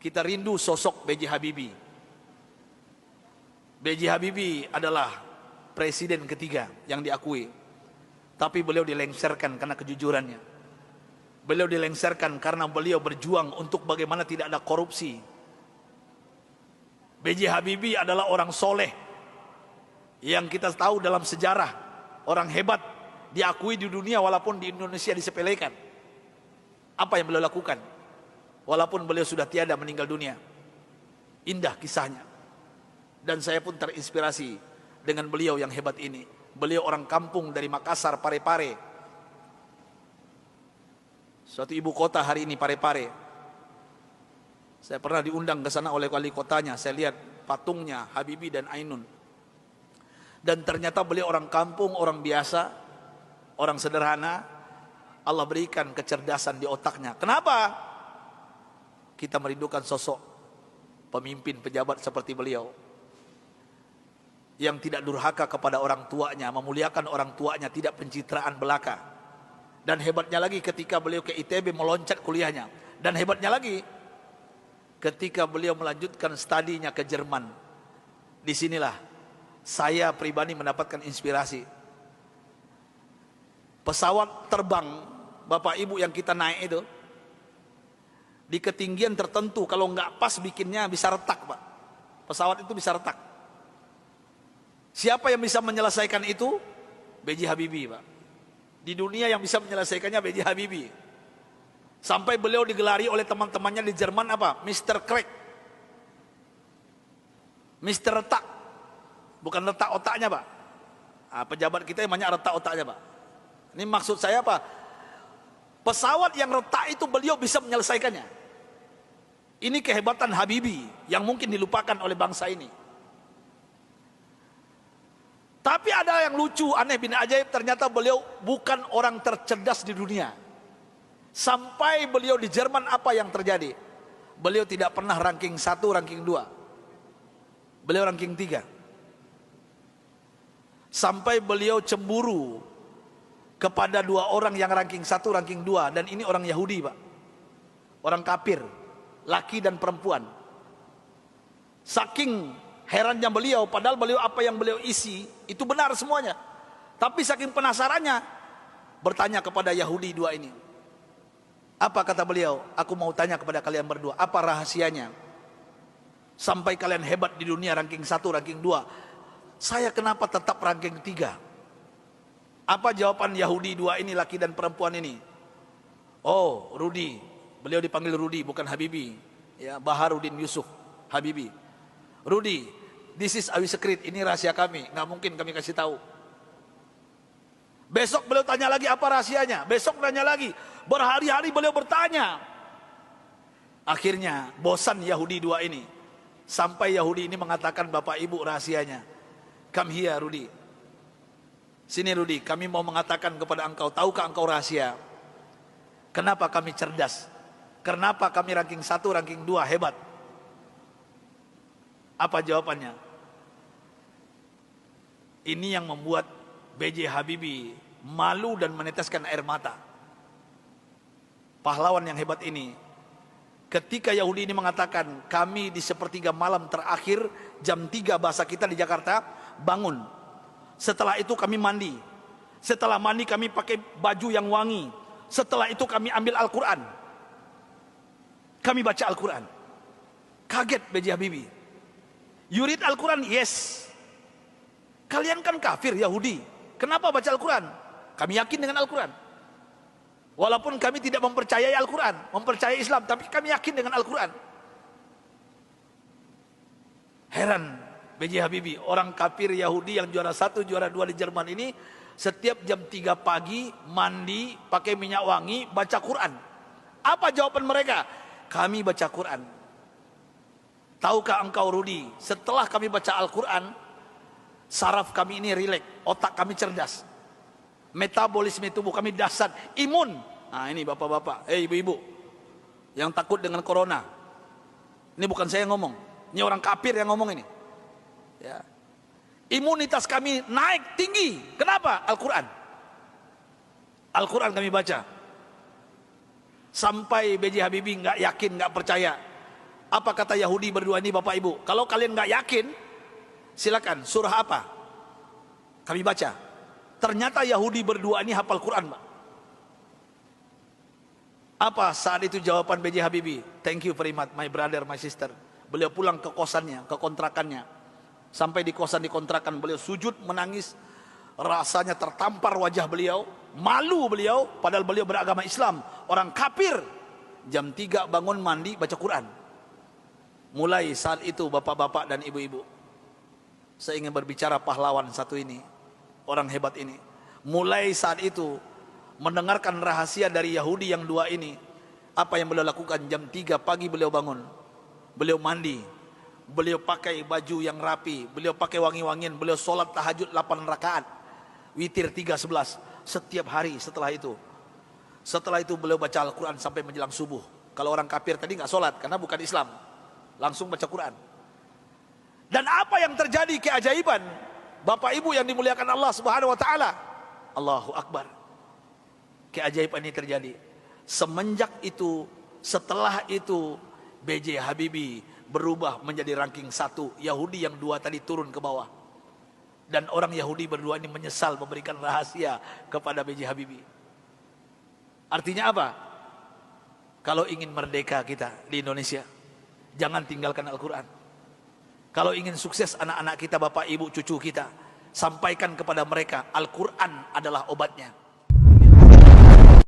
kita rindu sosok B.J. Habibie. B.J. Habibie adalah presiden ketiga yang diakui, tapi beliau dilengsarkan karena kejujurannya. Beliau dilengsarkan karena beliau berjuang untuk bagaimana tidak ada korupsi. B.J. Habibie adalah orang soleh yang kita tahu dalam sejarah, orang hebat, diakui di dunia walaupun di Indonesia disepelekan. Apa yang beliau lakukan walaupun beliau sudah tiada, meninggal dunia? Indah kisahnya, dan saya pun terinspirasi dengan beliau yang hebat ini. Beliau orang kampung dari Makassar, Parepare, suatu ibu kota hari ini, Parepare. Saya pernah diundang ke sana oleh wali kotanya. Saya lihat patungnya Habibie dan Ainun, dan ternyata beliau orang kampung, orang biasa, orang sederhana. Allah berikan kecerdasan di otaknya. Kenapa? Kita merindukan sosok pemimpin pejabat seperti beliau, yang tidak durhaka kepada orang tuanya, memuliakan orang tuanya, tidak pencitraan belaka. Dan hebatnya lagi ketika beliau ke ITB meloncat kuliahnya. Dan hebatnya lagi ketika beliau melanjutkan studinya ke Jerman. Disinilah saya pribadi mendapatkan inspirasi. Pesawat terbang Bapak Ibu yang kita naik itu, di ketinggian tertentu kalau nggak pas bikinnya bisa retak, Pak. Pesawat itu bisa retak. Siapa yang bisa menyelesaikan itu? B.J. Habibie, Pak. Di dunia yang bisa menyelesaikannya B.J. Habibie. Sampai beliau digelari oleh teman-temannya di Jerman apa? Mr. Crack, Mr. Retak. Bukan retak otaknya, Pak. Nah, pejabat kita yang banyak retak otaknya, Pak. Ini maksud saya apa? Pesawat yang retak itu beliau bisa menyelesaikannya. Ini kehebatan Habibie yang mungkin dilupakan oleh bangsa ini. Tapi ada yang lucu, aneh bin ajaib, ternyata beliau bukan orang tercerdas di dunia. Sampai beliau di Jerman, apa yang terjadi? Beliau tidak pernah ranking 1, ranking 2. Beliau ranking 3. Sampai beliau cemburu kepada 2 orang yang ranking 1, ranking 2. Dan ini orang Yahudi, Pak. Orang kafir, laki dan perempuan. Saking herannya beliau, padahal beliau apa yang beliau isi itu benar semuanya. Tapi saking penasarannya, bertanya kepada Yahudi 2 ini. Apa kata beliau? Aku mau tanya kepada kalian berdua, apa rahasianya sampai kalian hebat di dunia ranking 1, ranking 2? Saya kenapa tetap ranking 3? Apa jawaban Yahudi 2 ini, laki dan perempuan ini? Oh, Rudi. Beliau dipanggil Rudi, bukan Habibie. Ya, Baharudin Yusuf Habibie. Rudi, this is our secret. Ini rahasia kami, nggak mungkin kami kasih tahu. Besok beliau tanya lagi, apa rahasianya? Besok tanya lagi. Berhari-hari beliau bertanya. Akhirnya bosan Yahudi 2 ini. Sampai Yahudi ini mengatakan, Bapak Ibu, rahasianya. Come here, Rudi. Sini Rudi, kami mau mengatakan kepada engkau, tahukah engkau rahasia? Kenapa kami cerdas? Kenapa kami ranking 1, ranking 2 hebat? Apa jawabannya? Ini yang membuat B.J. Habibie malu dan meneteskan air mata. Pahlawan yang hebat ini, ketika Yahudi ini mengatakan, kami di sepertiga malam terakhir, jam 3 bahasa kita di Jakarta, bangun. Setelah itu kami mandi. Setelah mandi kami pakai baju yang wangi. Setelah itu kami ambil Al-Quran. Kami baca Al-Quran. Kaget B.J. Habibie. You read Al-Quran? Yes. Kalian kan kafir Yahudi, kenapa baca Al-Quran? Kami yakin dengan Al-Quran. Walaupun kami tidak mempercayai Al-Quran, mempercayai Islam, tapi kami yakin dengan Al-Quran. Heran B.J. Habibie, orang kafir Yahudi yang juara 1, juara 2 di Jerman ini, setiap jam 3 pagi mandi, pakai minyak wangi, baca Quran. Apa jawaban mereka? Kami baca Quran. Tahukah engkau Rudi, setelah kami baca Al-Quran, saraf kami ini rileks, otak kami cerdas, metabolisme tubuh kami dahsyat, imun. Nah ini bapak-bapak, ibu-ibu yang takut dengan corona, ini bukan saya yang ngomong, ini orang kafir yang ngomong ini. Ya. Imunitas kami naik tinggi. Kenapa? Al-Quran. Al-Quran kami baca. Sampai B.J. Habibie nggak yakin, nggak percaya. Apa kata Yahudi berdua ini Bapak Ibu? Kalau kalian nggak yakin, silakan. Surah apa? Kami baca. Ternyata Yahudi berdua ini hafal Quran, Pak. Apa saat itu jawaban B.J. Habibie? Thank you very much, my brother, my sister. Beliau pulang ke kosannya, ke kontrakannya. Sampai di kosan di kontrakan, beliau sujud menangis. Rasanya tertampar wajah beliau, malu beliau, padahal beliau beragama Islam, orang kafir. Jam 3 bangun mandi, baca Quran. Mulai saat itu bapak-bapak dan ibu-ibu, saya ingin berbicara pahlawan satu ini, orang hebat ini. Mulai saat itu mendengarkan rahasia dari Yahudi yang dua ini, apa yang beliau lakukan? Jam 3 pagi beliau bangun, beliau mandi, beliau pakai baju yang rapi, beliau pakai wangi-wangian, beliau sholat tahajud 8 rakaat, witir 3:11 setiap hari. Setelah itu beliau baca Al-Quran sampai menjelang subuh. Kalau orang kafir tadi nggak sholat karena bukan Islam, langsung baca Quran. Dan apa yang terjadi keajaiban, Bapak Ibu yang dimuliakan Allah Subhanahu wa taala, Allahu Akbar. Keajaiban ini terjadi. Semenjak itu, setelah itu B.J. Habibie berubah menjadi ranking 1. Yahudi yang 2 tadi turun ke bawah. Dan orang Yahudi berdua ini menyesal memberikan rahasia kepada B.J. Habibie. Artinya apa? Kalau ingin merdeka kita di Indonesia, jangan tinggalkan Al-Quran. Kalau ingin sukses anak-anak kita, bapak ibu, cucu kita, sampaikan kepada mereka Al-Quran adalah obatnya.